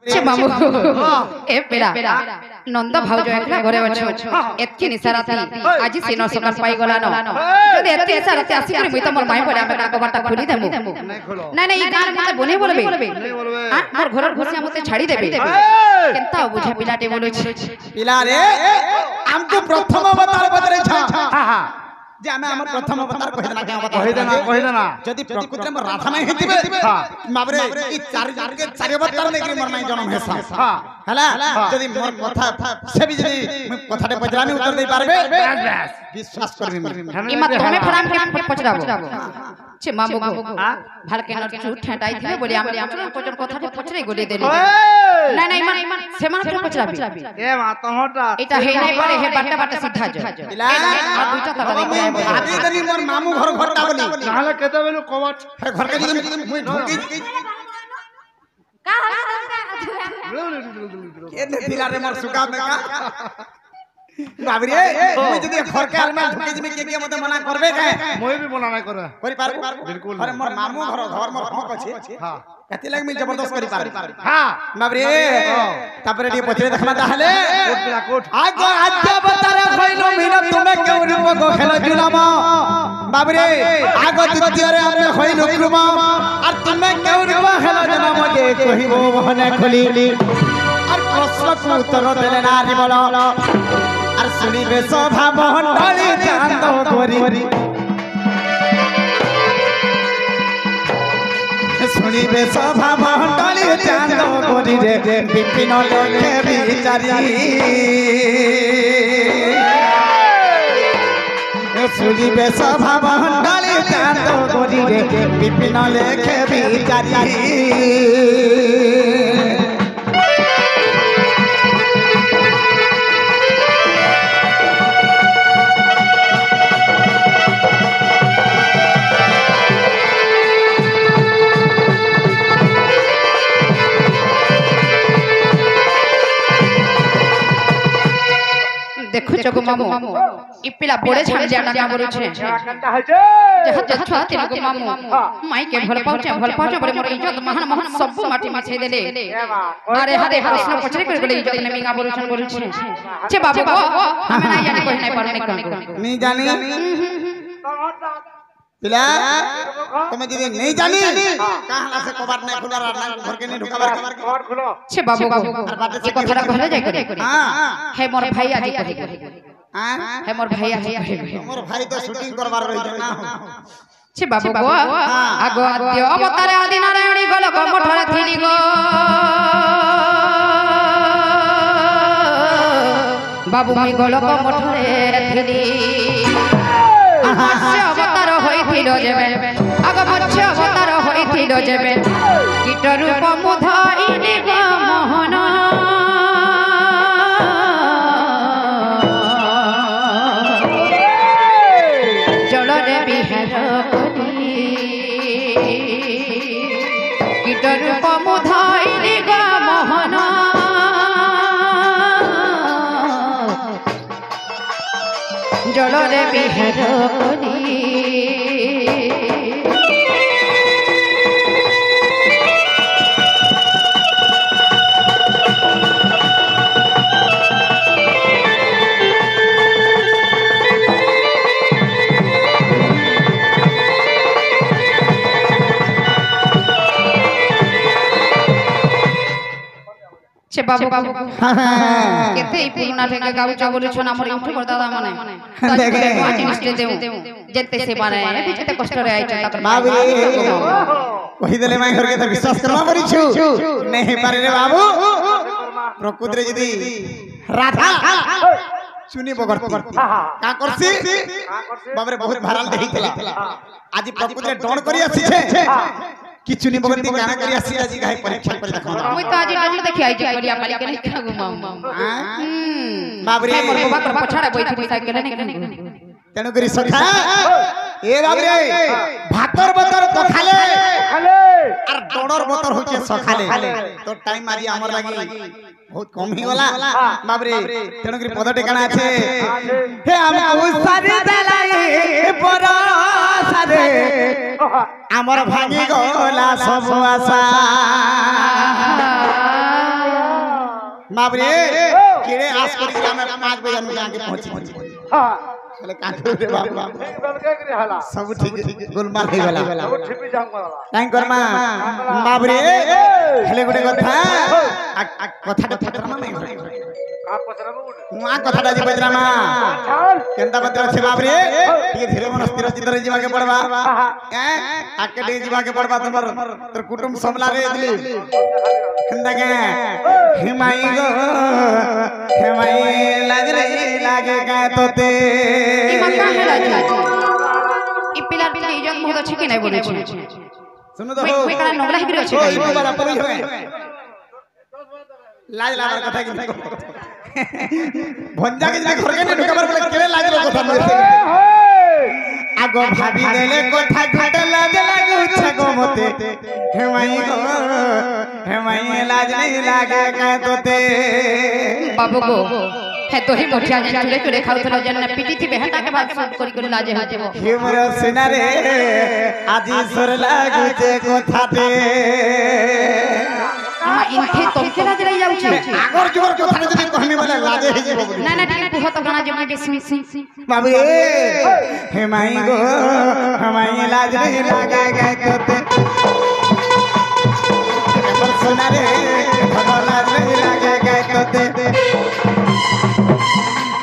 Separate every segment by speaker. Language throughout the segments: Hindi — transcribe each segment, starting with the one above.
Speaker 1: छे मामू ए पेरा नंद भाउज एकला घरे अछि एतकी निसाराती आज सिनो सकाल पाई गला न जदि एतकी निसाराती आसी कर मुई त मोर माई पड़े हम का बाटा खोली देमु नहीं नहीं गान मते बने बोलबे मोर घरर घुसिया मते छाड़ी देबे केनता बुझे पिलाटे बोलै छी
Speaker 2: पिला रे हमको प्रथम अवतार बतरे छ हां हां जे हमें हमर प्रथम अवतार कहि देना जदि प्रकृति में राधा नहीं हेतिबे माबरे ई चार अवतार नै कि मोर माई जन्म हेसा हां हला जदि मोर कथा से भी जदि कथाटे पचरानी उत्तर दे पारबे विश्वास करबी
Speaker 1: ई मत तमे फराम के पचराबो छे मामू भाल के न चूट ठटाई दिबे बोली हम पचन कथाटे पचरे गोले देले नहीं नहीं मान से मान के पचराबी
Speaker 3: ए मा तोहटा
Speaker 1: एटा हे नहीं पारे हे बाटा बाटा सीधा जा
Speaker 2: पिला आ दुटा तक आदि दनी मोर मामू घरटा बोली
Speaker 3: नाले केते बेलु कवच
Speaker 2: घर के मुई ढोकी
Speaker 1: का
Speaker 2: के ने पिला रे मोर सुका में का बाबरी मुई जदी घर के अलमा ढोकी जिमे के मते मना करबे के
Speaker 3: मोय भी मना नहीं करे
Speaker 2: करि पारबो
Speaker 3: बिल्कुल
Speaker 2: अरे मोर मामू घर मोर हक अछि हां कति लाग मिल जबरदस्त करि पार
Speaker 3: हां
Speaker 2: बाबरी तापरे डी पछरे देखमा ताहले
Speaker 3: कोट
Speaker 2: आगो आद्य बतारे खइलो मिन तुमे के रूप गो खेल जुलाम बाबरे आगो द्वितीय रे हमने खइलो क्रुम और तुमे के रूप खेल जुलाम जे कहिबो बहने खोली और प्रश्न को उत्तर देले नारी बोल और सुनिबे सभा मंडली चांद गोरी सुनिबे सभा मंडली चांद गोरी रे विपिन लोके विचारी सुनिबे सभा मंडली चांद गोरी रे विपिन लेखे विचारी
Speaker 1: देखु चको मामू ई पिला बड़े छाड़ जाना का बोलै छे
Speaker 3: कंटा है जे
Speaker 1: जहाँ जछुआ तेरे को मामू माई के भल पाउचे बड़े मोर इज्जत महान महान सब माटी में छे देले अरे हरे प्रश्न पछरे कर बोले इज्जत ने मिंगा बोलै छे छे बाबू को हमें नहीं जाने कोई नहीं पारने का
Speaker 2: नहीं जानी पिला तुम्हें जदी नहीं जानी कहला से कबार नहीं खुला घर के नहीं ढुकाबर
Speaker 3: कवर खुलो
Speaker 1: छे बाबू ये कथरा कहले जाय करे हां हे मोर भाई आज कहे
Speaker 2: हां
Speaker 1: हे मोर भाई आज कहे
Speaker 2: मोर भाई तो शूटिंग करबार रही ना
Speaker 1: छे बाबू को आगो आद्य अवतारे आदि नारायणी गल मठरे थिली गो बाबू मी गल मठरे थिली मत्स्य अवतार होइथिलो जेबे आग मत्स्य अवतार होइथिलो जेबे कीट रूप मुधाइली ग मोहन जल रे बिहार करी कीट रूप मुधाइली ग मोहन जल रे बिहार करी छे बाबू केते ई पुराना ठेके गाउ चा बोलै छन हमर यूट्यूबर दादा माने देखे पांच मिस्टे देउ जते से माने जते कष्ट रे आइ छन
Speaker 2: बाबू कहि देले माई घर के तो विश्वास करबा करी छु नहीं पारे रे बाबू प्रकृति रे जदी राधा सुनी बगरती का करसी बाबरे बहुत भराल देहितला आज प्रकृति रे डोन करी आसी छे किछु नि बगरती गाना करी आसी आज गाय परीक्षा पर देखो
Speaker 1: मुई तो आज डोन देखि आइ जे करिया पाली के नहीं खागु माम
Speaker 2: बाबरे
Speaker 1: मोर बाबा कर पछाड़े बैठी साइकिल नहीं
Speaker 2: तेनु करी सखा ए बाबरे भातर बतर तो खाले और डोनर बतर होचे सखाले तो टाइम मारी हमर लागी बहुत कम ही गला बाबरे तेनु करी पद टेकाना আছে हे हम उसारी देलाई पर सारे हमर भागी गला सब आशा बाप रे केड़े आस करी के मैं 5 बजे में आके पहुंची
Speaker 3: हां
Speaker 2: चले का रे बाबा
Speaker 3: बन के करे हाला
Speaker 2: सब ठीक गोलमाल हे वाला
Speaker 3: सब छिपी जाऊंगा
Speaker 2: काई करमा बाप रे हेले गुटे कथा कथा फतरा नहीं
Speaker 3: का पसरा मुड
Speaker 2: मुआ कथाटा जी बजरामा
Speaker 3: छान
Speaker 2: केंता बतर छे बाप रे टिके धीरे मन स्थिर चित्तर जीवा के पड़बा आके टिके जीवा के पड़बा तमर तोर कुटुंब सबला रे दिली केंता के हिमाई गो हिमाई लाज रे लागे का तोते
Speaker 1: ई मन का है लाज ई पिला पिला इज्जत बहुत अच्छी के नहीं बोले छे
Speaker 2: सुनो तो
Speaker 1: मैं करा नोगला हिगरी अछि
Speaker 2: ओई बाबा परी होए लाज लावर कथा की भंजा के जे घर के ने ढुकाबर बोले केले लाज रो कथा मोसे आगो भाभी देले कथा घट लाज लागू छगो मते हेमाई लाज नहीं लागे का तोते
Speaker 1: बाबू गो है तो ही मोठिया जन चुरे चुरे खाउथलो जन पिटी थी बेहटा के बाद सब करी करी लाजे हाथे वो
Speaker 2: हे मोर सेना रे आजी सर लागू छे कथाते
Speaker 1: हम इनथे तो के लाज रही जाउ छे
Speaker 2: आगर जोर कथा जदी कहमी बोले लाजे हे जे बबुली
Speaker 1: ना ना ठीक पुह तो गाना जे मुझे सुन
Speaker 2: बाबू हे माई गो हमाई लाज नहीं लागे गए तोते पर सुना रे भगवान लाज नहीं लागे गए तोते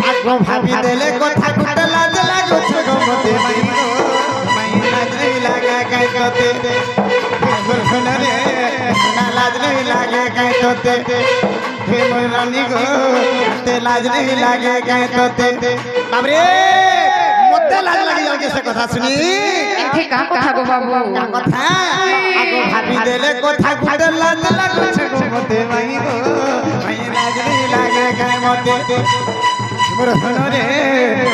Speaker 2: आगो भाभी देले कथा कुट लाज लागो छगो मते माई गो माई लाज नहीं लागे गए तोते पर सुना रे ना लाज नहीं लागे गए तोते हे मोर रानी गो ते लाज नहीं लागे गए तोते बाप रे मते लाज लगी जाओ कैसे कथा सुनी
Speaker 1: इनथे का कथा गो बाबू
Speaker 2: का कथा आगो भाभी देले कथा कुट लाज लागो छगो मते माई गो माई लाज नहीं लागे गए मते मोर सुनो रे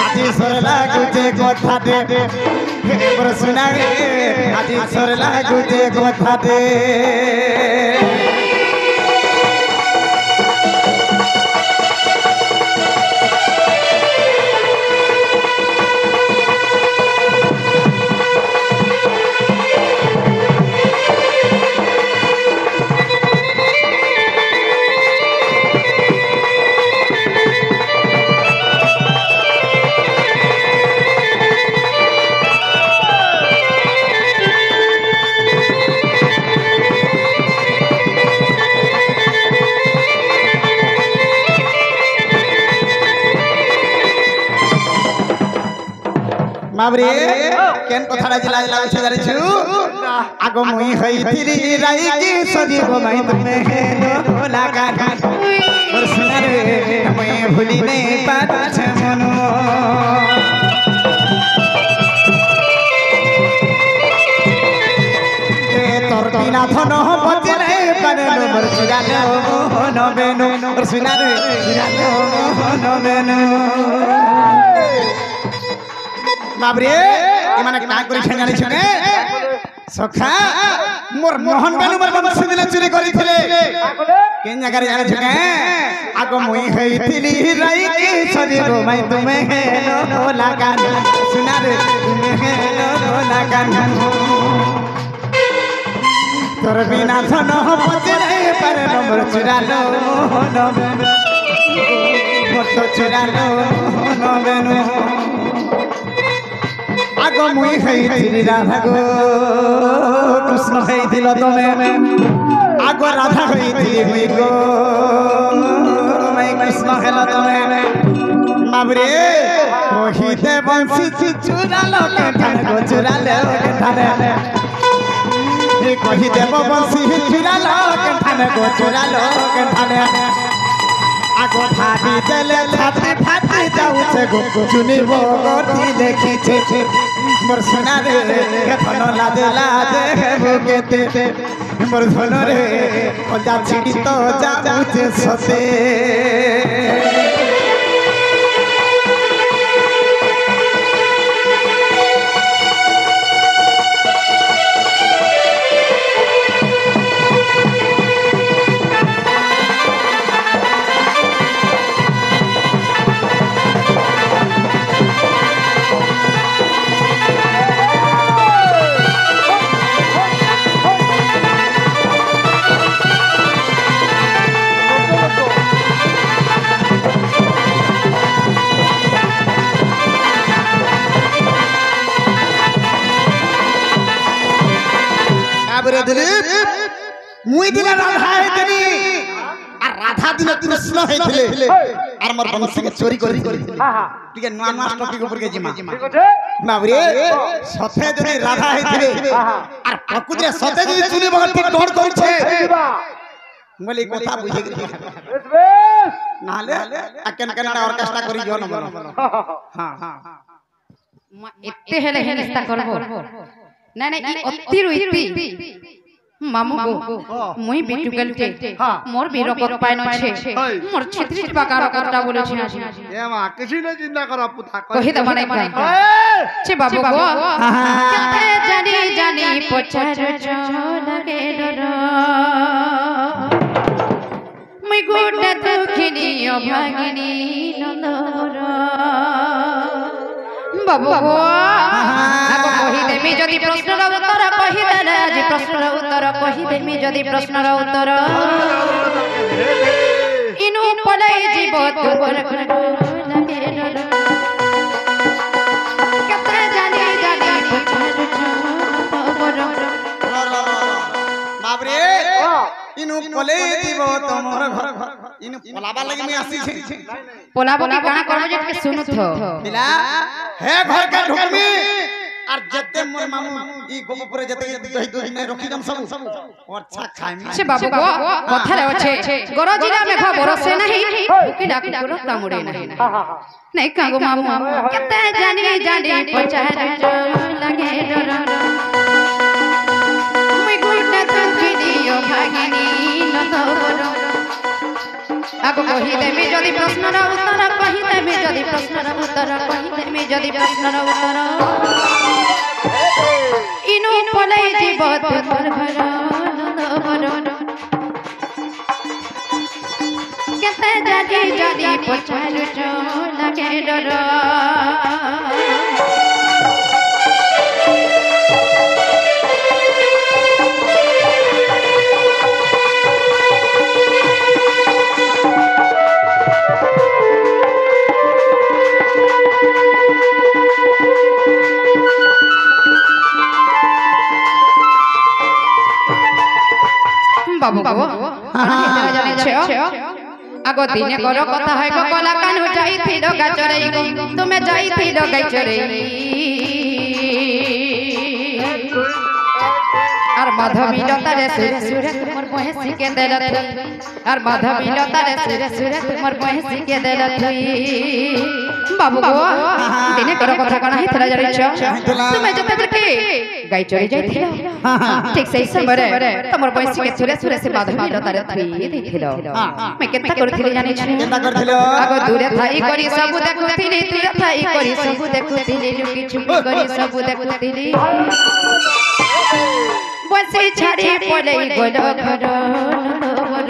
Speaker 2: आजी सर लागो जे कथा दे मोर सुना रे आजी सर लागो जे कथा दे बाबरे केन कथाडा जी लाज लागछ जारे छु आगो मुई हईथिरी राई की सदी गो माई तुमे नो लागा मोर सुना रे मैं भूली नहीं पाछ मनो ए तोर बिना धन बचे नहीं पारे नो मोर सुगाले मोहन बेनो मोर सुना रे सुगाले मोहन बेनो बाबरे ए माने का करी छानी छने सखा मोर मोहन बेनु मोर बंश दिले चोरी करी थिले केन जगह रे जाने छने आगो मुई हईथिली राई की सरी गो माई तुमे नो लगान सुना रे तुमे नो लगान तोर बिना धन बचे नहीं पारे नंबर चुरा लो मोहन बेनु मोर तो चुरा लो मोहन बेनु आगो मुई हईथिली राधा गो कृष्ण हईथिल तमे आगो राधा हईथिली मुई गो मैं कृष्ण हेल तमे बाबरे कहिते बंसी चुरालो के ठाने गो चुरालो के ठाने ए कहिते बंसी चुरालो के ठाने गो चुरालो के ठाने आगो भाभी देले छाती फाटी जाउछे गो चुनी बगती देखिछे मोर सोना रे धन लादे लादे बुकेते मोर धन रे कजा छिड़ी तो जाउछे सते দিলি মুই দিলে রাধা হইতিনি আর রাধা দিলে কৃষ্ণ হইতিলে আর মোর বংশকে চোরি করি টিকে নয়া নয়া টপিক উপর কে জিমা
Speaker 3: ঠিক আছে
Speaker 2: বাবরে সতে যদি রাধা হইতিলে আর প্রকৃতিরে সতে যদি চুনি বগতি ডর করছে
Speaker 3: দিবা
Speaker 2: বলি কথা বুঝে গেলি
Speaker 3: বেশ বেশ
Speaker 2: নালে কেন কেন অর্কেস্ট্রা করি জন হ্যাঁ হ্যাঁ
Speaker 1: এতে হেলে হেনস্তা করব না না ই অতি রইতি মামু গো মুই বিটু গলতে মোর বিরকত পাইন আছে মোর ছিত্রি বাকার কথা বলেছি আজি
Speaker 3: এ মা কিছু না চিন্তা করা পুতা
Speaker 1: কহি দা মানে ছে বাবু গো কেতে জানি জানি পচার লাগে ডর মুই গোটা দুঃখিনী অভাগিনী নন্দর বাবু গো আগো কহি দেমি যদি প্রশ্নর উত্তর কহি দেলে আজি প্রশ্নর উত্তর কহি দেমি যদি প্রশ্নর উত্তর ইনু পলাই জীব তোর ঘর লাগে ডর কেতে জানি জানি পচার বড়
Speaker 2: বাবরে ইনু কলে দিব তোমার ঘর ইনু পলাবা লাগি আমি আসিছে
Speaker 1: পোলাবো কি গানা করব যে শুনো তো
Speaker 2: দিলা হে ঘর কে ঢুকমি আর যেতে মোর মামু ই গোপুরে যেতে দই দই নাই রখি দম সব আচ্ছা খাইমি
Speaker 1: সে বাবু গো কথারে আছে গরজিলা মেঘ বরসে নাই উকি ডাক কুকুর কামুড়ে নাই নাই কাগো মামু কেতে জানি জানি পচার লাগে ডর মুই গুইটা তুকিনি ও ভাগিনী নন্দবর আগো কহি দেমি যদি প্রশ্নর উত্তর কহি দেমি যদি প্রশ্নর উত্তর কহি দেমি যদি প্রশ্নর উত্তর ইনু পলাই জীব তোর ঘর নন্দবর কেতে জানি জানি পচার লাগে ডর বাবু বাবু জানিছ আগো দিনে কর কথা হয় গো কলা কানু যাইছিল গাচরে তুমি যাইছিল গাচরে আর মাধবী লতারে সুরে সুরে তোমার মহেশি কে দেলা থুই আর মাধবী লতারে সুরে সুরে তোমার মহেশি কে দেলা থুই বাবু গো দিনে কর কথা কোন হইছিল জানিছ তুমি যেতে গাইচরে যাইছিল ঠিক সেই সময়ে তোমার মহেশি কে সুরে সুরে সে মাধবী লতারে থুই দিছিল মই কেতা করছিলি জানিছ
Speaker 2: কেতা করছিল
Speaker 1: আগো দূরে থাই করি সবু দেখুছিলি দূরে থাই করি সবু দেখুছিলি লুকি চুপি করি সবু দেখুছিলি বসে ছাড়ি পলাই গল ঘর নন্দবর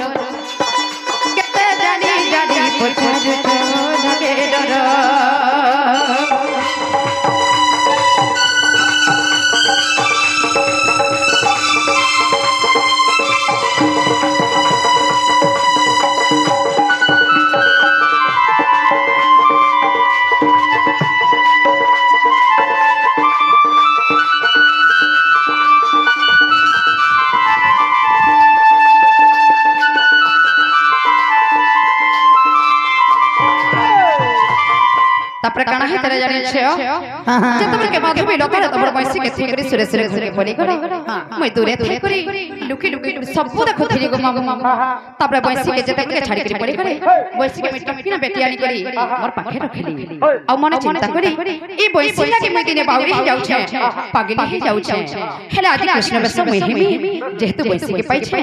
Speaker 1: কেতে জানি জানি পচার লাগে ডর তারপরে কানা হে তেরে জানিছ যে তোমার কে মাধবী লতারে তোমার বয়সী কে থিকরি সুরে সুরে ঘুরে পড়ি গল মই দূরে থাই করি লুকি লুকি সবু দেখুছিলি গো মামু তারপরে বয়সী কে যেতে কে ছাড়ি করি পড়ি গলে বয়সী কে মিটকি না বেটিয়ানি করি মোর পাখে রখিলি আও মনে চিন্তা করি এই বয়সী লাগি মই দিনে বাউরি হে যাউছে পাগলি হে যাউছে হেলা আদি কৃষ্ণ বেশ মই হিমি যেহেতু বয়সী কে পাইছে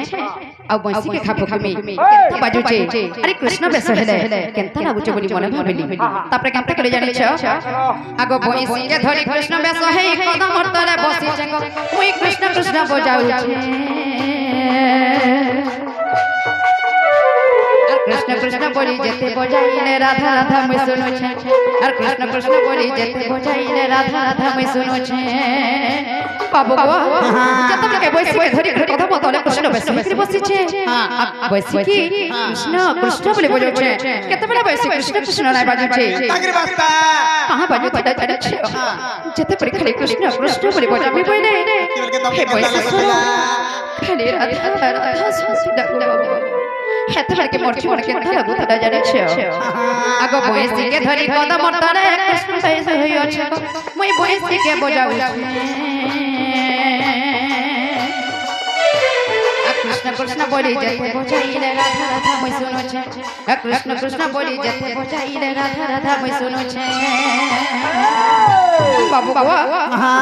Speaker 1: আও বয়সী কে খাপো খামি কেনতা বাজুছে আরে কৃষ্ণ বেশ হেলে কেনতা লাগুছে বলি মনে ভাবিলি তারপরে কেনতা করে জানিছ আগো বয়সী কে ধরি কৃষ্ণ বেশ হে কদম তলে বসিছে গো মুই কৃষ্ণ কৃষ্ণ বজাউছে कृष्ण कृष्ण बोली जेते बजाइले राधा राधा मैं सुनो छे और कृष्ण कृष्ण बोली जेते बजाइले राधा राधा मैं सुनो छे बाबू गो जतम के बसि के धरि कथा बतले कृष्ण बसि के बसि छे बसि की कृष्ण कृष्ण बोली बजो छे केते बेला बसि कृष्ण कृष्ण नाय बाजू छे
Speaker 2: तागरी बास्ता
Speaker 1: कहां बाजू तडा छे जेते पर खाली कृष्ण कृष्ण बोली बजाबी बोले हे बसि ଖାଲି ରାଧା ରାଧା ଶୁଣି ଡାକୁ ହେତେବେଳେ ମର୍ଚି ମର୍ଚି କେନ୍ତା ଲାଗୁଥିଲା ଜାଣିଛ ଆଗ ବଇଁଶୀକେ ଧରି କଦମ ତଳେ କୃଷ୍ଣ ବଇଁଶ ହୋଇ ଅଛ ମୁଇଁ ବଇଁଶୀକେ ବଜାଉଛି कृष्ण कृष्ण बोली जते बजाइले राधा राधा मैं सुनु छे कृष्ण कृष्ण बोली जते बजाइले राधा राधा मैं सुनु छे बाबू बाबा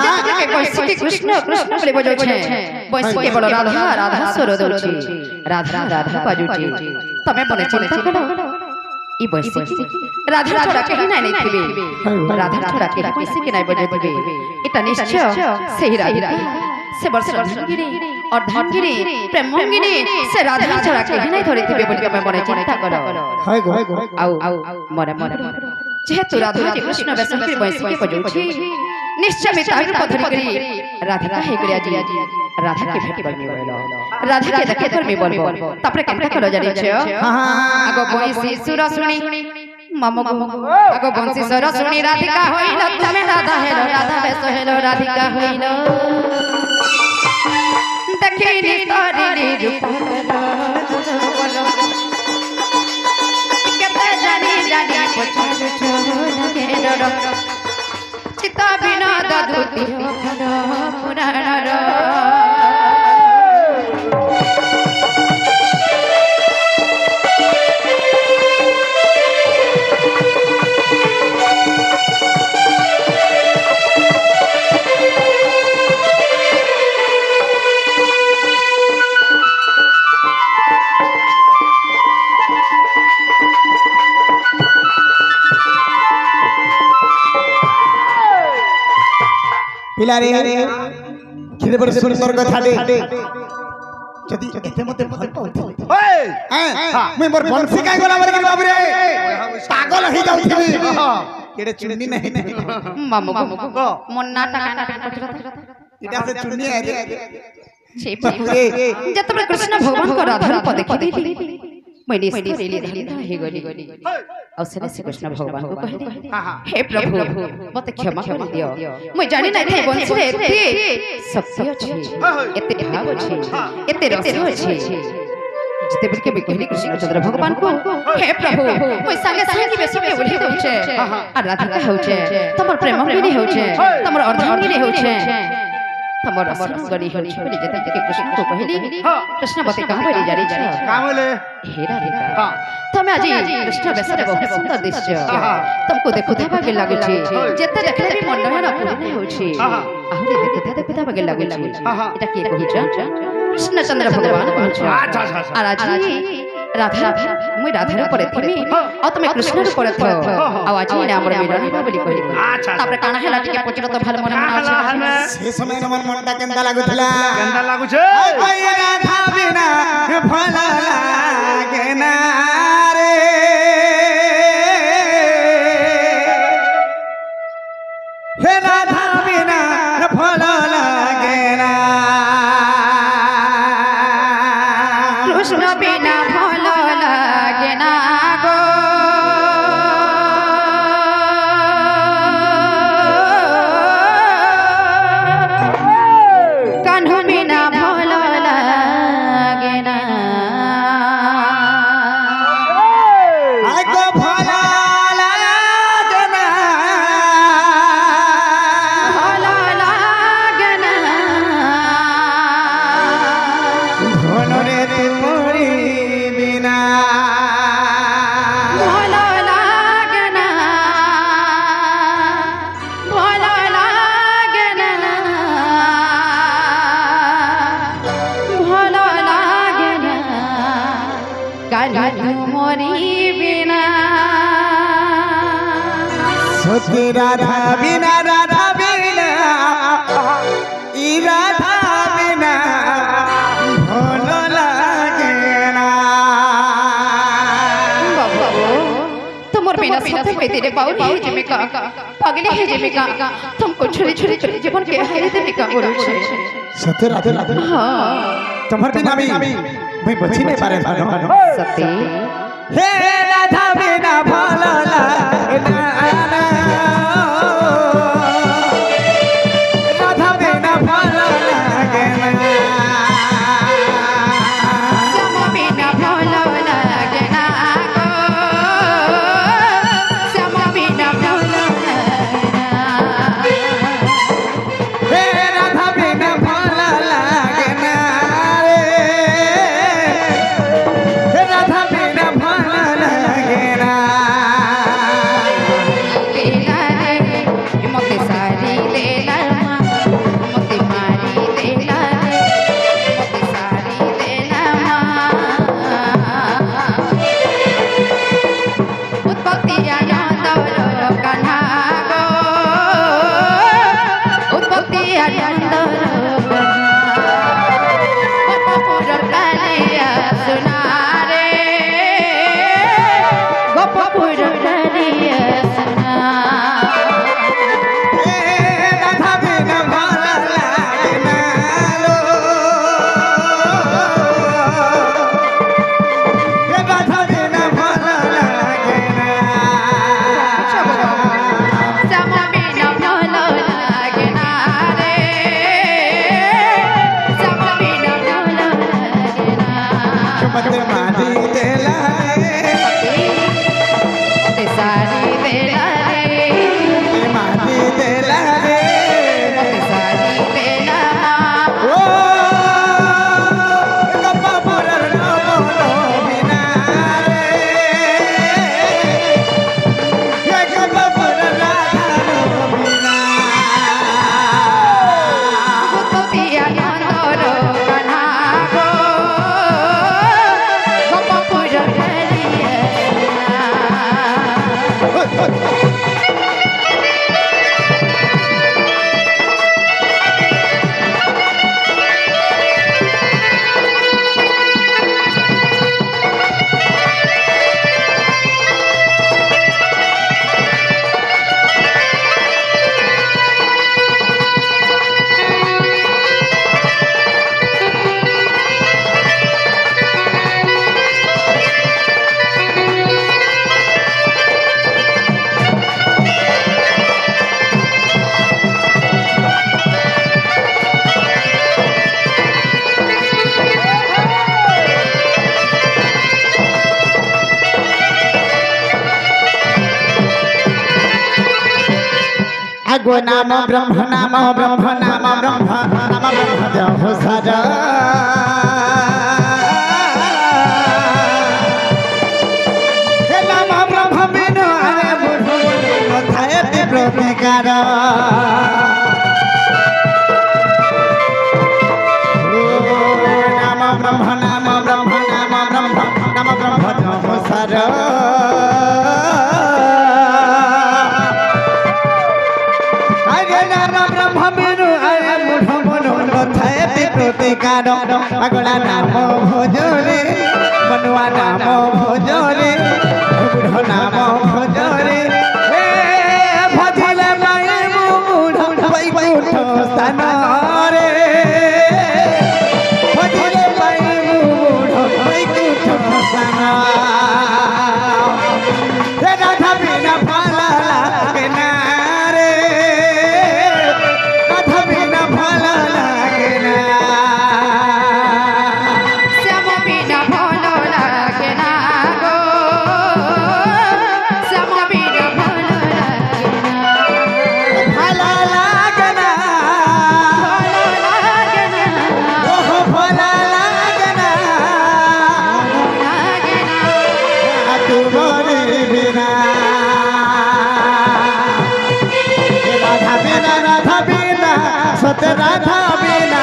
Speaker 1: जते के बंसी के कृष्ण कृष्ण बोली बजाउ छे बंसी के बोल राधा राधा स्वर दउची राधा राधा बाजुची तमे बने चिंता करो ई बंसी राधा छोड़ा के नहीं थिबे राधा छोड़ा के बंसी के नहीं बजाइबे एटा निश्चय सही राधा से वर्ष धनगिरी और धनगिरी प्रेमंगिनी से राधा छोड़ा के नहीं धरि थिबे बोली मैं मने चिंता करो
Speaker 2: हाय गो
Speaker 1: आउ मने मने जेहेतु राधा के कृष्ण वैष्णव बंसी के बजाउछि निश्चय में तार पधरी करी राधा का हे करिया जी राधा के भेट पर में बोलो राधा के देखे पर में बोलबो तापरे केनता करो जानि छ आगो बंसी सुर सुनी मामो आगो बंसी सुर सुनी राधिका होइलो तुमे राधा हेलो राधा बेस हेलो राधिका होइलो देखिनी तोरी रूप केते जानी जानी पछाड़ छोड़ के डर चिता बिना दादुती पुराण रो
Speaker 2: पिलारे किरे बड़ सुंदर कथा दे जदी एते मते भल पाउथि
Speaker 3: ओए
Speaker 2: मैं मोर बंसी काई गला बरे बाबू रे पागल ही जाउथि केडे चुन्नी नहीं
Speaker 1: मामो मन्ना टाका पचरा
Speaker 2: इटा से चुन्नी है रे
Speaker 1: छे बाबूरे जतबे कृष्ण भगवान को राधा रूप देखि देखि मैं निश्चय धन्य हे गली अवसर से कृष्ण भगवान को कहले हे प्रभु मते क्षमा कर दियो मैं जानि नै थे बंसी रे एते शक्ति अछि एते भाव अछि एते रस अछि जते बिल के कहली कृष्ण चंद्र भगवान को हे प्रभु मैं संगे संगे बेस के बोली दउ छे आ राधिका हो छे तमर प्रेमंगिनी हो छे तमर अर्धांगिनी हो छे तमर असंगनी हो छे बोली जते के कृष्ण को कहली कृष्ण बते कहां बोली जारी छ
Speaker 3: का बोले
Speaker 1: हे राधिका तमे आज कृष्ण बेसरे बहुत सुंदर दृश्य तुमको देखुता भागे लागै छी जते देखले भी मन न पूर्ण हो छी आहुरे देखुता भागे लागै छी एटा के कहि छ कृष्णचंद्र भगवान कहछ
Speaker 3: अच्छा
Speaker 1: आ आज राधा मुई राधा ऊपर थिमी आ तमे कृष्ण ऊपर थो आ आज ने हमर मिलन बोली कहली तापर काना हेला टिके पचर तो भल मन
Speaker 2: से समय मन मनटा केंदा लागुथला
Speaker 3: केंदा लागु छे
Speaker 2: ओय राधा बिना भल लागे ना रे हे राधा बिना भल लागे ना
Speaker 1: कृष्ण बिना भल लागे ना गो कान्हा बिना भल लागे ना
Speaker 2: आय को भल लागे ना
Speaker 1: भल लागे ना
Speaker 2: धन रे तुमरी बिना
Speaker 1: भल लागे ना भल लागे ना भल लागे ना कान्हा मोरी बिना
Speaker 2: सती राधा बिना ई राधा बिना भल लागे ना
Speaker 1: तुमर बिना सत्य में तेरे बाउल है जिमिका पागली है जिमिका तुमको छुरी छुरी जीवन के हाय देमिका बोलो छे
Speaker 2: सत्य राधे राधे
Speaker 1: हां
Speaker 2: तुम्हार बिना भी मैं बची नहीं पारे
Speaker 1: सत्य
Speaker 2: हे राधा बिना भल लागे ना राधा बिना भल लागे ना
Speaker 1: গোপপুর ডালিয়া সোনা
Speaker 2: রাধা বিনা ভালো লাগে না লো রাধা বিনা ভালো লাগে না
Speaker 1: শ্যামা বিনা ভালো লাগে না রে শ্যামা বিনা ভালো লাগে না
Speaker 2: মত মারি দেলা
Speaker 1: তে সারি তেরা রে
Speaker 2: মারি দেলা রে
Speaker 1: তে সারি তেরা
Speaker 2: ও কপাপুরের নমন বিনা রে হে কপাপুরের রাধা বিনা
Speaker 1: গোপিয়া নন্দর কানা গো গোপপুর ডালিয়া
Speaker 2: আগো নাম ব্রহ্ম নাম ব্রহ্ম নাম ব্রহ্ম নাম ব্রহ্ম জহ সারা হে নাম ব্রহ্ম বিনো আরে বুঝো কথায় প্রতিকার নাম ব্রহ্ম নাম ব্রহ্ম নাম ব্রহ্ম নাম ব্রহ্ম জহ সারা আরে নাম ব্রহ্ম বিনু আরে মুঠ মনো কথায় প্রতিকার পাগলা নাম ভোজরে মনুয়া নাম ভোজরে বুঢ় নাম ভোজরে হে ভজিলে পাইবু বুঢ় বৈকুণ্ঠ স্থান রে ভজিলে পাইবু বুঢ় বৈকুণ্ঠ স্থান হে রাধা বিনা ভালো লাগে না রে রাধা বিনা ভালো লাগে না
Speaker 1: শ্যামা বিনা ভালো লাগে না গো শ্যামা বিনা ভালো লাগে না
Speaker 2: ভালো লাগে না
Speaker 1: ভালো লাগে না
Speaker 2: ওহ ভালো লাগে না
Speaker 1: লাগে না
Speaker 2: তোমারে বিনা রাধা বিনা সত রাধা বিনা